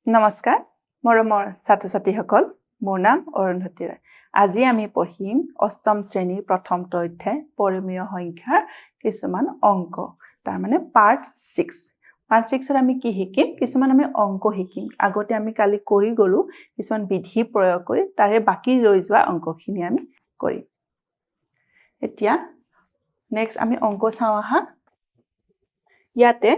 নমস্কাৰ মৰমৰ ছাত্ৰ-ছাত্ৰীসকল মোৰ নাম অৰুন্ধতী ৰায় আজি আমি পঢ়িম অষ্টম শ্ৰেণীৰ প্ৰথমটো অধ্যায় পৰিমেয় সংখ্যাৰ কিছুমান অংক তাৰ মানে পাৰ্ট 6 পাৰ্ট 6 ৰ আমি কি শিকিম কিছুমান আমি অংক শিকিম আগতে আমি কালি কৰি গলো কিছুমান বিধি প্ৰয়োগ কৰি তাৰে বাকি ৰৈ যোৱা অংকখিনি আমি কৰিম এতিয়া নেক্সট আমি অংক চাও আহা ইয়াতে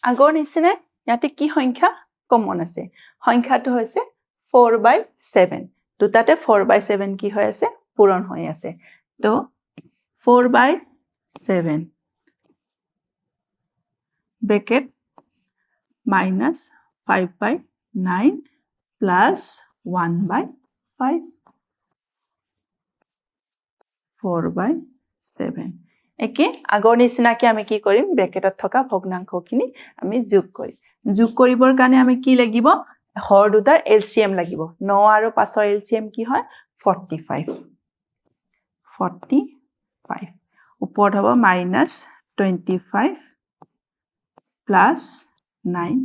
আগৰ নিচিনা ইয়াতে কি সংখ্যা কমন আছে সংখ্যাটো হৈছে 4/7 দুটাতে 4/7 কি হৈ আছে পূৰণ হৈ আছে তো 4/7 ব্ৰেকেট minus 5/9 plus 1/5 4/7 একে আগৰ নিচিনাকে আমি কি কৰিম ব্ৰেকেটত থকা ভগ্নাংশখিনি আমি যোগ কৰিম যোগ কৰিবৰ কাৰণে আমি কি লাগিব হৰ দুটাৰ এলসিএম লাগিব 9 আৰু 5 ৰ এলসিএম কি হয় 45 ওপৰত হ'ব -25 plus 9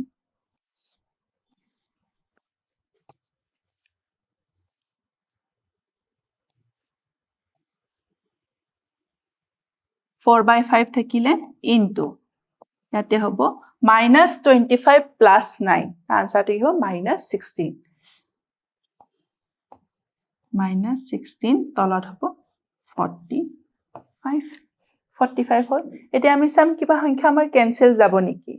4/5 থাকিলে into ইয়াতে হ'ব -25 plus 9 আনসাৰটো হ'ব -16 তলত হ'ব 45 হ'ল এতিয়া আমি চাম কিবা সংখ্যা আমাৰ কেনসেল যাব নেকি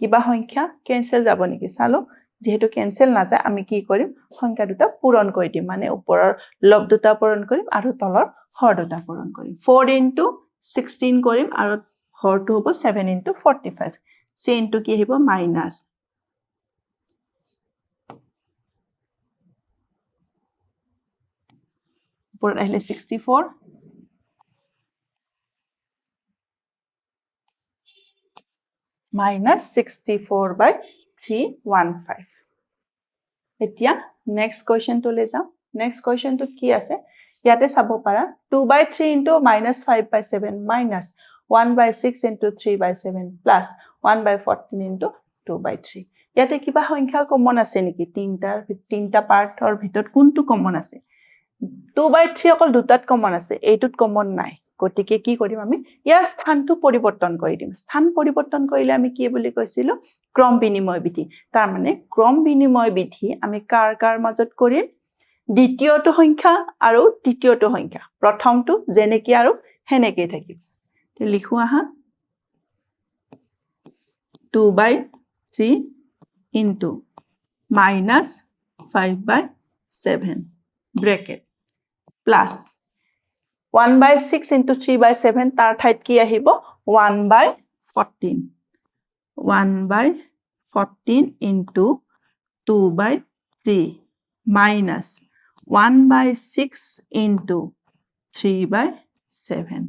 কিবা সংখ্যা কেনসেল যাব নেকি চালো যেহেতু কেনসেল না যায় আমি কি কৰিম সংখ্যা দুটা পূৰণ কৰি দিম মানে ওপৰৰ লব দুটা পূৰণ কৰিম আৰু তলৰ হৰ দুটা পূৰণ কৰিম 4 into 16 কৰিম আৰু হৰটো হ'ব 7 into 45 c into কি আহিব মাইনাস ওপৰত আহিলে 64 minus 64/315 এতিয়া next question to le যাও next question to কি আছে ইয়াতে চাব পাৰা 2/3 into -5/7 minus 1/6 into 3/7 plus 1/14 into 2/3 ইয়াতে কিবা সংখ্যা কমন আছে নেকি তিনটা পাৰ্টৰ ভিতৰত কোনটো কমন আছে 2/3 অকল দুটাত কমন আছে এইটোত কমন নাই গতিকে কি কৰিম আমি ইয়াৰ স্থানটো পৰিৱৰ্তন কৰি দিম স্থান পৰিৱৰ্তন কৰিলে আমি কি বুলি কৈছিলো ক্ৰম বিনিময় বিধি তাৰ মানে ক্ৰম বিনিময় বিধি আমি কাৰ মাজত কৰিম দ্বিতীয়টো সংখ্যা আৰু তৃতীয়টো সংখ্যা প্ৰথমটো যেনেকৈ আৰু হেনেকৈ থাকিব তে লিখো আহা 2/3 into -5/7 bracket plus 1/6 into 3/7 তাৰ ঠাইত কি আহিব 1/14 into 2/3 minus 1/6 into 3/7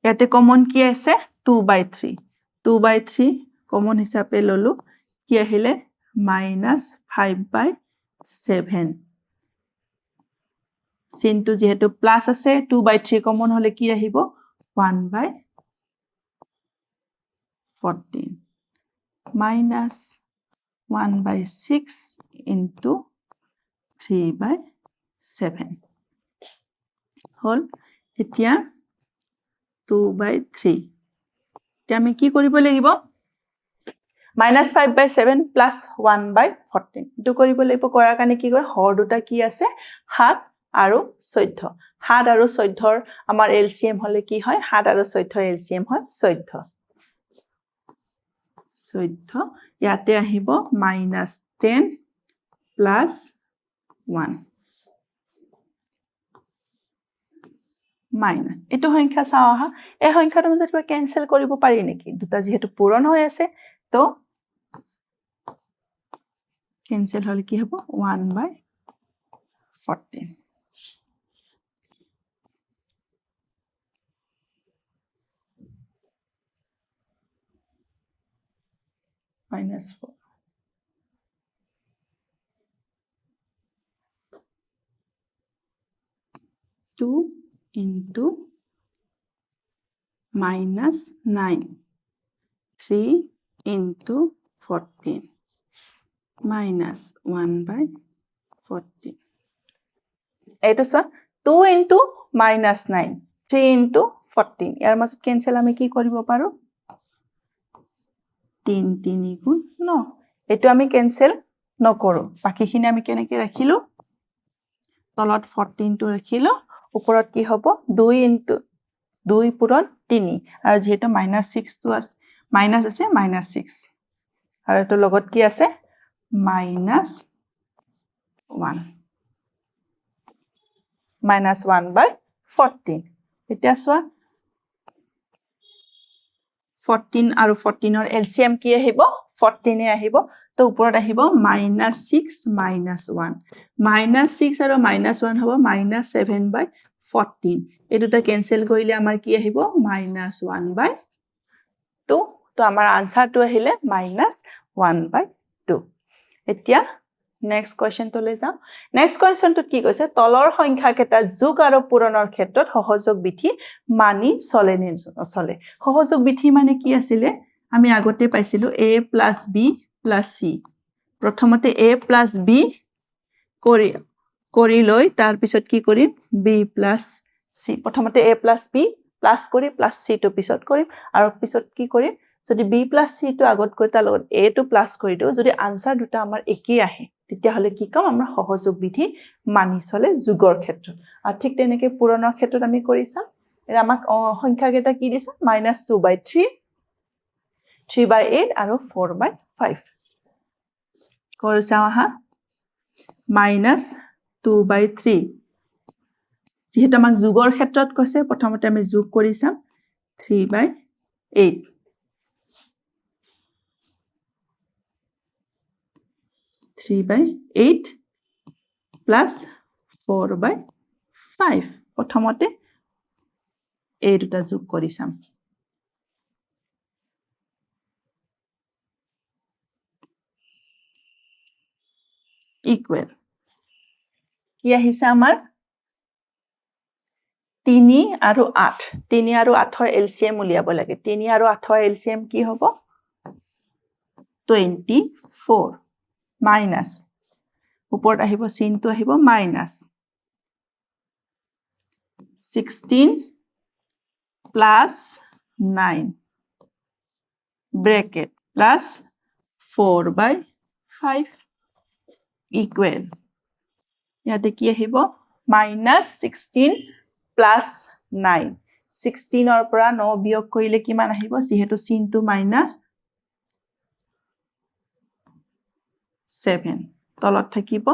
ইয়াতে কমন কি আছে 2/3 কমন হিচাপে ললো কি আহিলে -5/7 চিনটো যেহেতু প্লাস আছে 2/3 কমন হলে কি আহিব 1/14 minus 1/6 into 3/7 হল এতিয়া 2/3 এতিয়া আমি কি কৰিব লাগিব -5/7 plus 1/14 এটো কৰিব লাগিব কৰাৰ কাৰণে কি কৰে হৰ দুটা কি আছে 7 আৰু 14 7 আৰু 14 ৰ আমাৰ এলসিএম হলে কি হয় 7 আৰু 14 ৰ এলসিএম হয় 14 ইয়াতে আহিব -10 plus 1 মাইনাস এটো সংখ্যা চাও আহা এই সংখ্যাটো মাজত কিবা কেনসেল কৰিব পাৰি নেকি দুটা যেহেতু পূৰণ হৈ আছে তো কেনসেল হলে কি হ'ব 1/14 -4 2 into minus 9. 3 into 14 minus 1 by 14. এইটো সব 2 into minus 9. 3 into 14. ইয়াৰ মাজত কেনসেল আমি কি কৰিব পাৰো 3 3 গুণ 9 এটো আমি কেনসেল নকৰো বাকিখিনি আমি কেনেকৈ ৰাখিলো তলত 14 টো ৰাখিলো ওপৰত কি হ'ব 2 into 2 পূৰণ 3 আৰু যেহেতু -6 টো আছে মাইনাস আছে -6 আৰু এটো লগত কি আছে -1 -1 by 14 এতিয়া সোৱা 14 আৰু 14 ৰ এলসিএম কি আহিব 14 এ আহিব তো ওপৰত আহিব -6 -1 -6 আৰু -1 হ'ব -7 by 14 এই দুটা কেনসেল কৰিলে আমাৰ কি আহিব -1 by 2 তো আমাৰ আনসাৰটো আহিলে -1 by 2 এতিয়া নেক্সট কোৱেশ্চন তো লৈ যাও নেক্সট কোৱেশ্চনটো কি কৈছে তলৰ সংখ্যা কেটা যোগ আৰু পূৰণৰ ক্ষেত্ৰত সহযোগ বিধি মানি চলে নে নচলে সহযোগ বিধি মানে কি আছিল আমি আগতে পাইছিলো a + b + c প্ৰথমতে a + b কৰি লৈ তাৰ পিছত কি কৰিম b + c প্ৰথমতে a + b প্লাস কৰি + c টো পিছত কৰিম আৰু পিছত কি কৰিম যদি b + c টো আগত কৰি তাৰ লগত a টো প্লাস কৰি দিও যদি আনসাৰ দুটা আমাৰ একেই আহে তেতিয়া হলে কি কম আমৰা সহযোগ বিধি মানি চলে যোগৰ ক্ষেত্ৰত আৰু ঠিক তেনেকৈ পূৰণৰ ক্ষেত্ৰত আমি কৰিছাম এৰ আমাক সংখ্যা কেটা কি দিছে -2/3 3/8 আৰু 4/5 কৰিছা আহা -2/3 যেহেতু আমাক যোগৰ ক্ষেত্ৰত কৈছে প্ৰথমতে আমি যোগ কৰিছাম 3/8 3/8 plus 4/5 প্ৰথমতে এই দুটা যোগ কৰিছাম ইকুৱেল কি আহিছে আমাৰ 3 আৰু 8 3 আৰু 8 ৰ এলসিএম উলিয়াব লাগে 3 আৰু 8 ৰ এলসিএম কি হ'ব 24 মাইনাস ওপৰত আহিব চিনটো আহিব minus 16 plus 9 bracket plus 4/5 equal ইয়াতে কি আহিব -16 plus 9 16 ৰ পৰা 9 বিয়োগ কৰিলে কিমান আহিব যেহেতু চিনটো মাইনাস 7 তলত থাকিব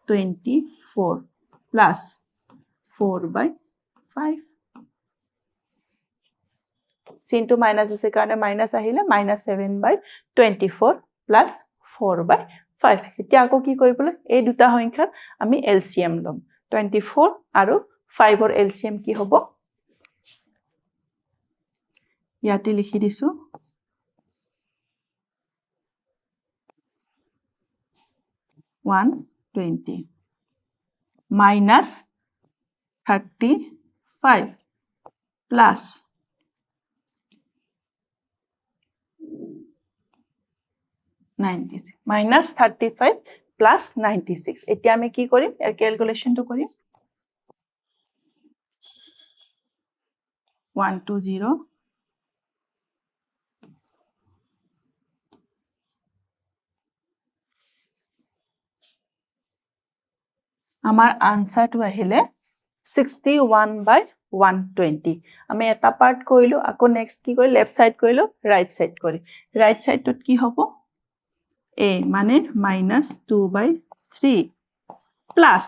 24 plus 4/5 চিনটো মাইনাস আছে কাৰণে মাইনাস আহিলে -7/24 plus 4/5 এতিয়া আকৌ কি কৰিবলৈ এই দুটা সংখ্যাৰ আমি এলসিএম লম 24 আৰু 5 ৰ এলসিএম কি হ'ব ইয়াতে লিখি দিছো 120 minus 35 plus 96 minus 35 plus 96 এতিয়া আমি কি কৰিম এৰ ক্যালকুলেশনটো কৰিম 120 আমাৰ আনসাৰটো আহিলে 61/120 আমি এটা পাৰ্ট কৰিলো আকৌ নেক্সট কি কৰি লেফট সাইড কৰিলো ৰাইট সাইড কৰি রাইট সাইডত কি হ'ব a মানে -2/3 plus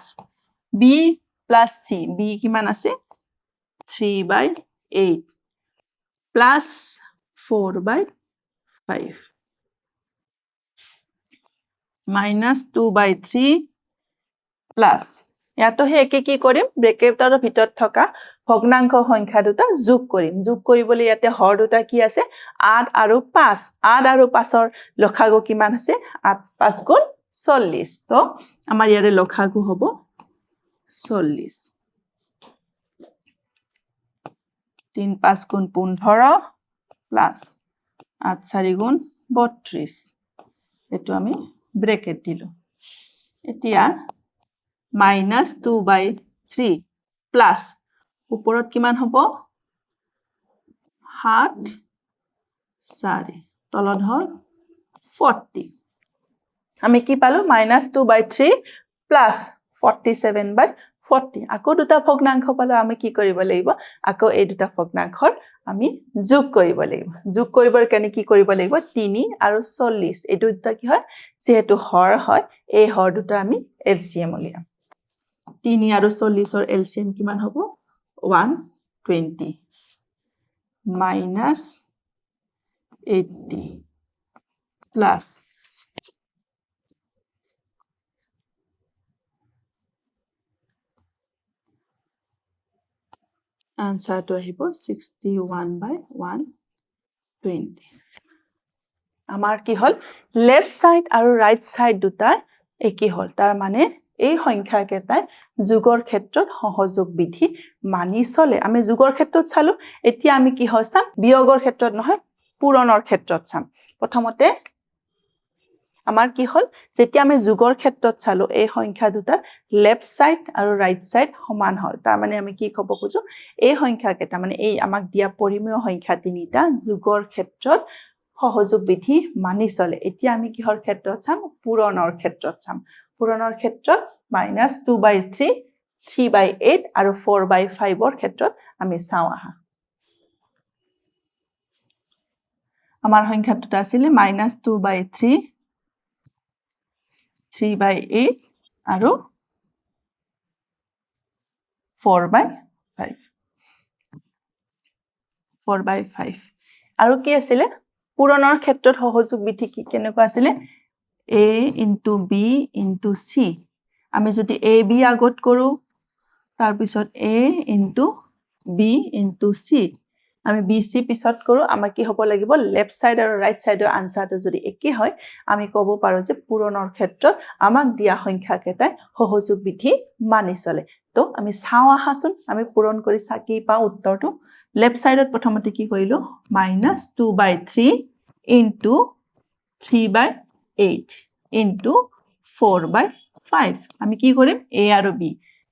b plus c b কিমান আছে 3/8 plus 4/5 -2/3 plus ইয়াতো হে একে কি কৰিম ব্ৰেকেটৰ ভিতৰত থকা ভগ্নাংশ সংখ্যা দুটা যোগ কৰিম যোগ কৰিবলৈ ইয়াতে হৰ দুটা কি আছে 8 আৰু 5 8 আৰু 5 ৰ লখাগু কিমান আছে 8 5 গুণ 40 তো আমাৰ ইয়াৰে লখাগু হ'ব 40 3 5 গুণ 15 প্লাস 8 4 গুণ 32 এটো আমি ব্র্যাকেট দিলো এতিয়া -2/3 প্লাস উপৰত কিমান হ'ব 7 4 তলত হল 40 আমি কি পালো -2/3 প্লাস 47/40 আকৌ দুটা ভগ্নাংশ পালো আমি কি কৰিব লাগিব আকৌ এই দুটা ভগ্নাংশৰ আমি যোগ কৰিব লাগিব যোগ কৰিবৰ কাৰণে কি কৰিব লাগিব 3 আৰু 40 এই দুটা কি হয় যেহেতু হৰ হয় এই হৰ দুটা আমি এলসিএম উলিয়াম 3 আৰু 40 ৰ এলসিএম কিমান হ'ব 120 minus 80 plus answer to আহিব 61/120 আমাৰ কি হল লেফট সাইড আৰু ৰাইট সাইড দুটা একি হল তাৰ মানে এই সংখ্যা কেইটা যোগৰ ক্ষেত্ৰত সহযোগ বিধি মানি চলে আমি যোগৰ ক্ষেত্ৰত চালো এতিয়া আমি কি হয় চাম বিয়োগৰ ক্ষেত্ৰত নহয় পূৰণৰ ক্ষেত্ৰত চাম প্ৰথমতে আমাৰ কি হল যেতিয়া আমি যোগৰ ক্ষেত্ৰত চালো এই সংখ্যা দুটা লেফট সাইড আৰু ৰাইট সাইড সমান হল তাৰ মানে আমি কি ক'ব খুজো এই সংখ্যা কেইটা মানে এই আমাক দিয়া পৰিমেয় সংখ্যা তিনিটা যোগৰ ক্ষেত্ৰত সহযোগ বিধি মানি চলে এতিয়া আমি কিহৰ ক্ষেত্ৰত চাম পূৰণৰ ক্ষেত্ৰত চাম পূৰণৰ ক্ষেত্ৰত -2/3 3/8 আৰু 4/5 ৰ ক্ষেত্ৰত আমি চাও আহা আমাৰ সংখ্যা দুটা আছিল -2/3 3/8 আৰু 4/5 4/5 আৰু কি আছিল পূৰণৰ ক্ষেত্ৰত সহযোগ বিধি কি কেনেকুৱা আছিল a * b * c আমি যদি a b আগত কৰো তাৰ পিছত a * b * c আমি b c পিছত কৰো আমাৰ কি হ'ব লাগিব লেফট সাইড আৰু ৰাইট সাইডৰ আনসাৰটো যদি একে হয় আমি ক'ব পাৰো যে পূৰণৰ ক্ষেত্ৰত আমাক দিয়া সংখ্যা কেইটা সহযোগ বিধি মানি চলে তো আমি চাও আহাচোন আমি পূৰণ কৰি কি পাও উত্তৰটো লেফট সাইডত প্ৰথমতে কি কৰিলো -2/3 * 3/8 * 4/5 আমি কি কৰিম a আৰু b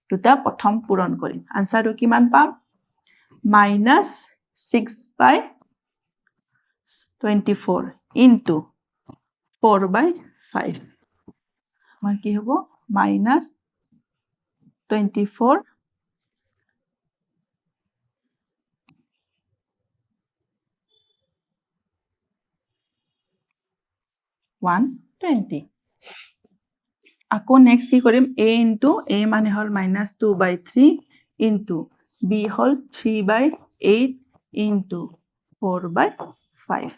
দুটা প্ৰথম পূৰণ কৰিম আনসাৰটো কিমান পাম -6/24 * 4/5 আমাৰ কি হ'ব -24 120 আকৌ নেক্সট কি কৰিম a মানে হল -2/3 * b হল 3/8 * 4/5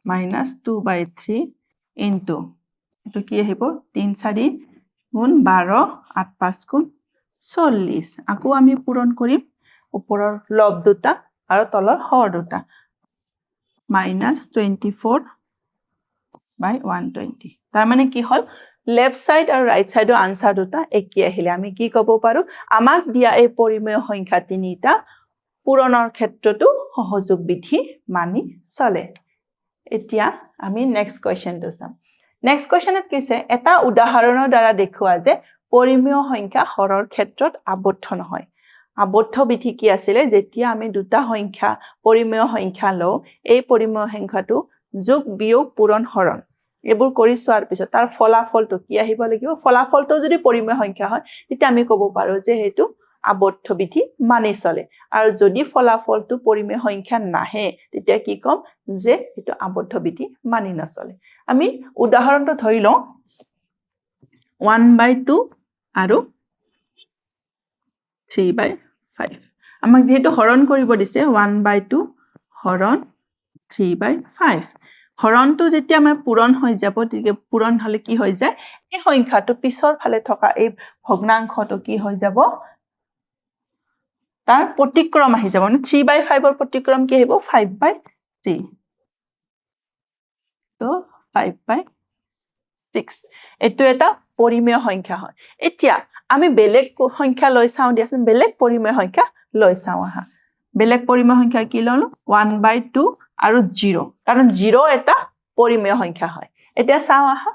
-2/3 * এটো কি আহিব 3 4 গুণ 12 8 5 গুণ 40 আকৌ আমি পূৰণ কৰিম ওপৰৰ লব দুটা আৰু তলৰ হৰ দুটা -24/120 তাৰ মানে কি হল লেফট সাইড আৰু ৰাইট সাইডৰ আনসাৰ দুটা একে আহিলে আমি কি ক'ব পাৰো আমাক দিয়া এই পৰিমেয় সংখ্যা তিনিটা পূৰণৰ ক্ষেত্ৰতো সহযোগ বিধি মানি চলে এতিয়া আমি নেক্সট কোৱেশ্চনটো চাম নেক্সট কোৱেশ্চনত কিছে এটা উদাহৰণৰ দ্বাৰা দেখুৱা যে পৰিমেয় সংখ্যা হৰৰ ক্ষেত্ৰত আবদ্ধ নহয় আবদ্ধ বিধি কি আছিল যেতিয়া আমি দুটা সংখ্যা পৰিমেয় সংখ্যা লও এই পৰিমেয় সংখ্যাটো যোগ বিয়োগ পূৰণ হৰণ এবোৰ কৰি সোৱাৰ পিছত তাৰ ফলাফলটো কি আহিব লাগিব ফলাফলটো যদি পৰিমেয় সংখ্যা হয় তেতিয়া আমি ক'ব পাৰো যে হেতু আবদ্ধ বিধি মানি চলে আৰু যদি ফলাফলটো পৰিমেয় সংখ্যা নাহে তেতিয়া কি কম যে এটো আবদ্ধ বিধি মানি নচলে আমি উদাহৰণটো ধৰি লওঁ 1/2 আৰু 3/5 আমাক যেহেতু হৰণ কৰিব দিছে 1/2 হৰণ 3/5 হৰণটো যেতিয়া আমাৰ পূৰণ হৈ যাব তেতিয়া পূৰণ হলে কি হৈ যায় এই সংখ্যাটো পিছৰ ফালে থকা এই ভগ্নাংশটো কি হৈ যাব তাৰ প্ৰতিক্ৰম আহি যাব মানে 3/5 ৰ প্ৰতিক্ৰম কি আহিব 5/3 তো 5/6 এটো এটা পৰিমেয় সংখ্যা হয় এতিয়া আমি বেলেগ সংখ্যা লৈ চাও দিয়াচোন বেলেগ পৰিমেয় সংখ্যা লৈ চাও আহা বেলেগ পৰিমেয় সংখ্যা কি ললো 1/2 আৰু 0 কাৰণ 0 এটা পৰিমেয় সংখ্যা হয় এতিয়া চাও আহা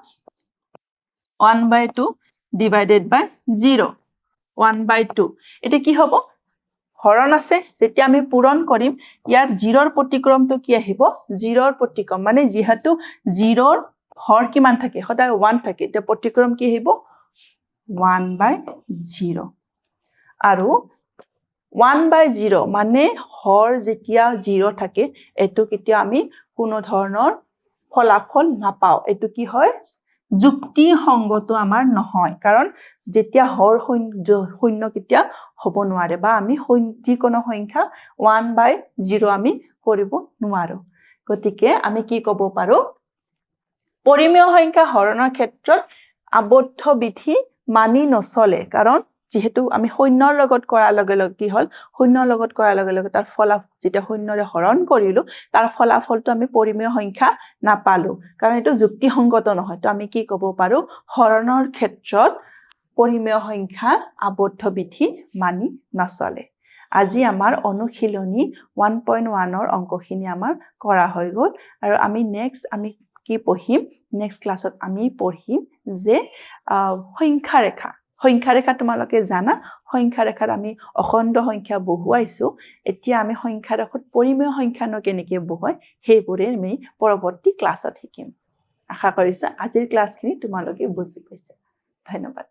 1/2 divided by 0 1/2 এটা কি হ'ব হৰণ আছে যেতিয়া আমি পূৰণ কৰিম ইয়াৰ 0 ৰ প্ৰতিক্ৰমটো কি আহিব 0 ৰ প্ৰতিক্ৰম মানে যেহেতু 0 ৰ হৰ কিমান থাকে সদায় 1 থাকে তে প্ৰতিক্ৰম কি আহিব 1/0 আৰু 1/0 মানে হৰ যেতিয়া 0 থাকে এটো কেতিয়া আমি কোনো ধৰণৰ ফলাফল নাপাও এটো কি হয় যুক্তি সংগত আমাৰ নহয় কাৰণ যেতিয়া হৰ শূন্য কেতিয়া হ'ব নোৱাৰে বা আমি যিকোনো সংখ্যা 1/0 আমি কৰিব নোৱাৰো গতিকে আমি কি ক'ব পাৰো পৰিমেয় সংখ্যা হৰণৰ ক্ষেত্ৰত আবদ্ধ বিধি মানি নচলে কাৰণ যেহেতু আমি শূন্যৰ লগত কৰাৰ লগে লগে কি হল শূন্যৰ লগত কৰাৰ লগে লগে তাৰ ফলাফল যেটা শূন্যৰে হৰণ কৰিলো তাৰ ফলাফলটো আমি পৰিমেয় সংখ্যা নাপালো কাৰণ এটো যুক্তিসংগত নহয় তো আমি কি ক'ব পাৰো হৰণৰ ক্ষেত্ৰত পৰিমেয় সংখ্যা আবদ্ধ বিধি মানি নচলে আজি আমাৰ অনুশীলনী 1.1 ৰ অংকখিনি আমাৰ কৰা হৈ গল আৰু আমি নেক্সট আমি কি পঢ়িম নেক্সট ক্লাছত আমি পঢ়িম যে সংখ্যা ৰেখা তোমালোকে জানা সংখ্যা ৰেখাত আমি অখণ্ড সংখ্যা বহুৱাইছো এতিয়া আমি সংখ্যা ৰেখাত পৰিমেয় সংখ্যানো কেনেকৈ বহুৱাই সেইবোৰে আমি পৰৱৰ্তী ক্লাছত শিকিম আশা কৰিছো আজিৰ ক্লাছখিনি তোমালোকে বুজি পাইছা ধন্যবাদ